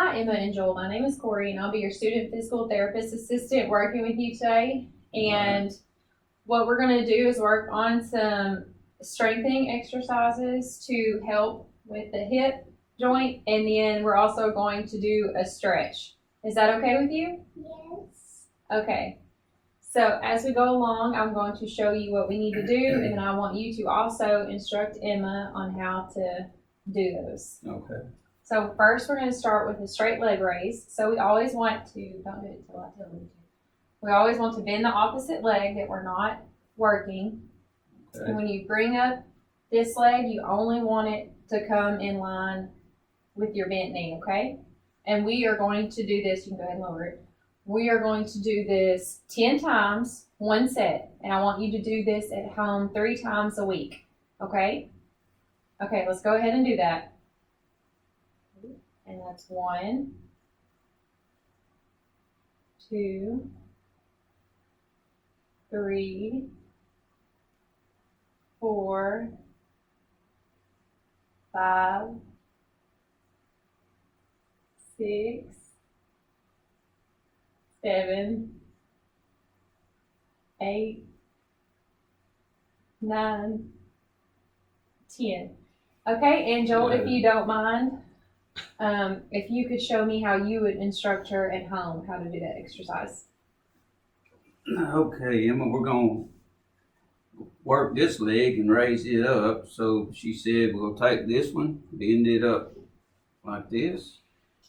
Hi, Emma and Joel. My name is Cory, and I'll be your student physical therapist assistant working with you today. And what we're going to do is work on some strengthening exercises to help with the hip joint, and then we're also going to do a stretch. Is that okay with you? Yes. Okay. So as we go along, I'm going to show you what we need to do, and then I want you to also instruct Emma on how to do those. Okay. So first we're going to start with a straight leg raise. So we always want to, don't do it until I tell you to. We always want to bend the opposite leg that we're not working. Okay. And when you bring up this leg, you only want it to come in line with your bent knee, okay? And we are going to do this, you can go ahead and lower it. We are going to do this 10 times, one set. And I want you to do this at home 3 times a week, okay? Okay, let's go ahead and do that. And that's 1, 2, 3, 4, 5, 6, 7, 8, 9, 10. Okay, and Joel, if you don't mind, if you could show me how you would instruct her at home how to do that exercise. Okay, Emma, we're going to work this leg and raise it up. So she said we'll take this one, bend it up like this,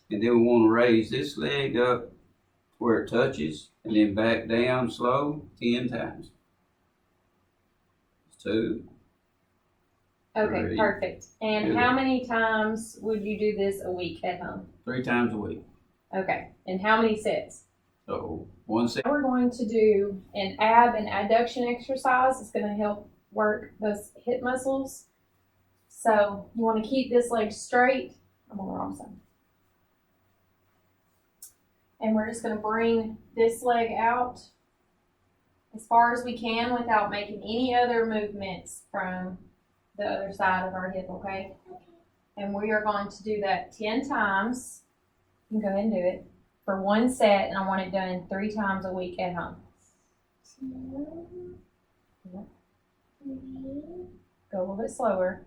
and then we want to raise this leg up where it touches, and then back down slow 10 times. 2. Okay, 3. perfect. And Good. how many times would you do this a week at home? 3 times a week. Okay, and how many sets? So 1 set. We're going to do an ab and adduction exercise. It's going to help work those hip muscles. So you want to keep this leg straight. I'm on the wrong side. And we're just going to bring this leg out as far as we can without making any other movements from the other side of our hip, okay? And we are going to do that 10 times. You can go ahead and do it for 1 set, and I want it done 3 times a week at home. 2, 3, Go a little bit slower.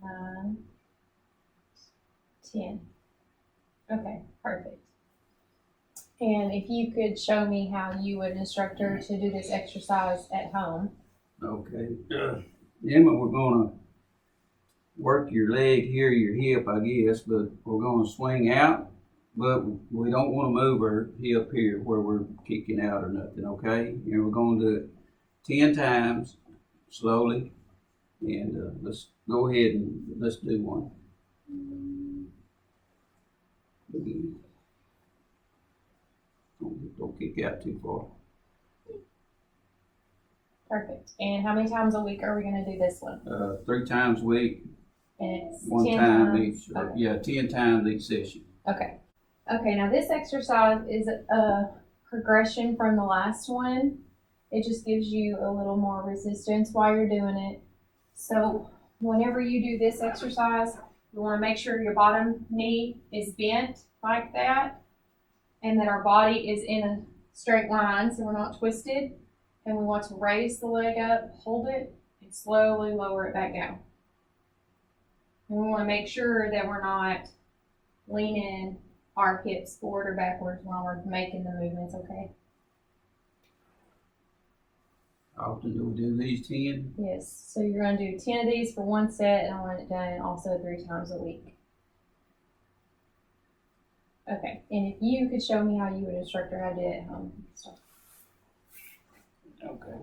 9, 10. Okay, perfect. And if you could show me how you would instruct her to do this exercise at home. Okay. Emma, we're going to work your leg here, your hip, I guess, but we're going to swing out, but we don't want to move our hip here where we're kicking out or nothing, okay? And we're going to do it 10 times slowly, and let's go ahead and let's do one. Don't kick out too far. Perfect. And how many times a week are we going to do this one? 3 times a week, And it's 1 10 time times. each. Okay. Yeah, 10 times each session. Okay. Okay, now this exercise is a progression from the last one. It just gives you a little more resistance while you're doing it. So whenever you do this exercise, you want to make sure your bottom knee is bent like that, and that our body is in a straight line so we're not twisted. And we want to raise the leg up, hold it, and slowly lower it back down. And we want to make sure that we're not leaning our hips forward or backwards while we're making the movements, okay? How often do we do these 10? Yes, so you're going to do 10 of these for 1 set, and I want it done also 3 times a week. Okay, and if you could show me how you would instruct her how to do it at home. Okay.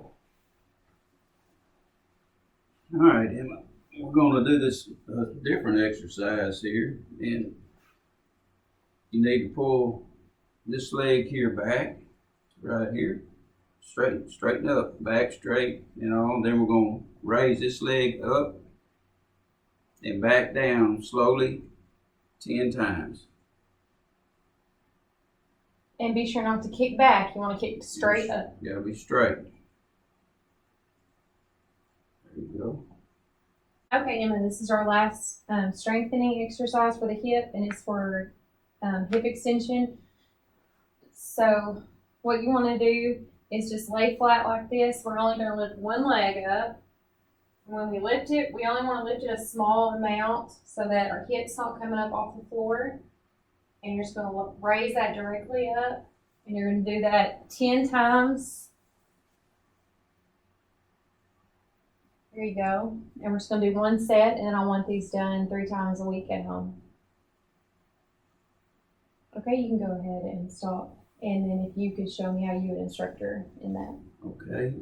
All right, Emma. We're going to do this different exercise here, and you need to pull this leg here back, right here, straighten up, back straight, then we're going to raise this leg up and back down slowly 10 times. And be sure not to kick back. You want to kick straight up. You gotta be straight. There you go. Okay, Emma, this is our last strengthening exercise for the hip, and it's for hip extension. So what you want to do is just lay flat like this. We're only going to lift one leg up. When we lift it, we only want to lift it a small amount so that our hip's not coming up off the floor. And you're just going to raise that directly up. And you're going to do that 10 times. There you go. And we're just going to do one set, and then I want these done 3 times a week at home. Okay, you can go ahead and stop. And then if you could show me how you would instruct her in that. Okay.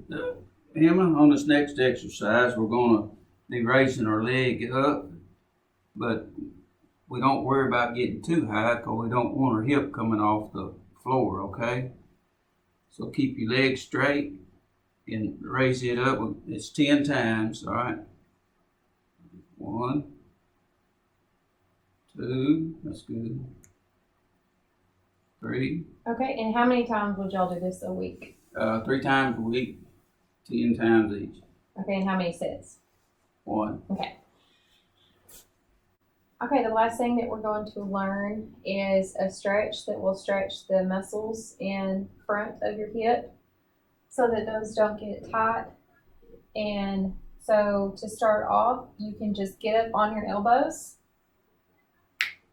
Emma, on this next exercise, we're going to be raising our leg up, but we don't worry about getting too high because we don't want our hip coming off the floor, okay? So keep your legs straight and raise it up. It's 10 times, all right? 1, 2, that's good. 3. Okay, and how many times would y'all do this a week? 3 times a week, 10 times each. Okay, and how many sets? 1. Okay. Okay, the last thing that we're going to learn is a stretch that will stretch the muscles in front of your hip so that those don't get tight. And so to start off, you can just get up on your elbows.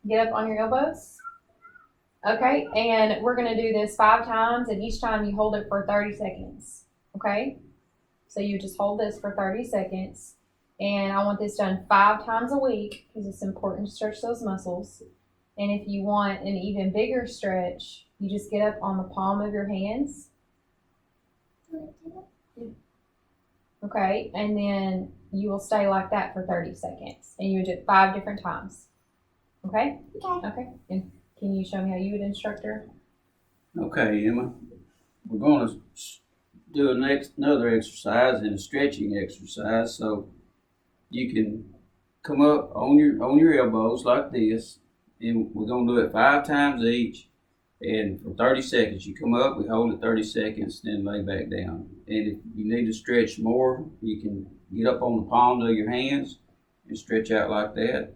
Get up on your elbows. Okay, and we're going to do this 5 times, and each time you hold it for 30 seconds. Okay, so you just hold this for 30 seconds. And I want this done 5 times a week because it's important to stretch those muscles. And if you want an even bigger stretch, you just get up on the palm of your hands. Okay, and then you will stay like that for 30 seconds. And you would do it 5 different times. Okay? Okay. And can you show me how you would instruct her? Okay, Emma. We're going to do another exercise and a stretching exercise. So you can come up on your elbows like this, and we're going to do it 5 times each. And for 30 seconds, you come up, we hold it 30 seconds, then lay back down. And if you need to stretch more, you can get up on the palms of your hands and stretch out like that.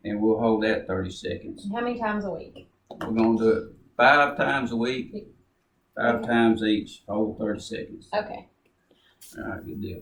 And we'll hold that 30 seconds. And how many times a week? We're going to do it 5 times a week, 5 times each, hold 30 seconds. Okay. All right, good deal.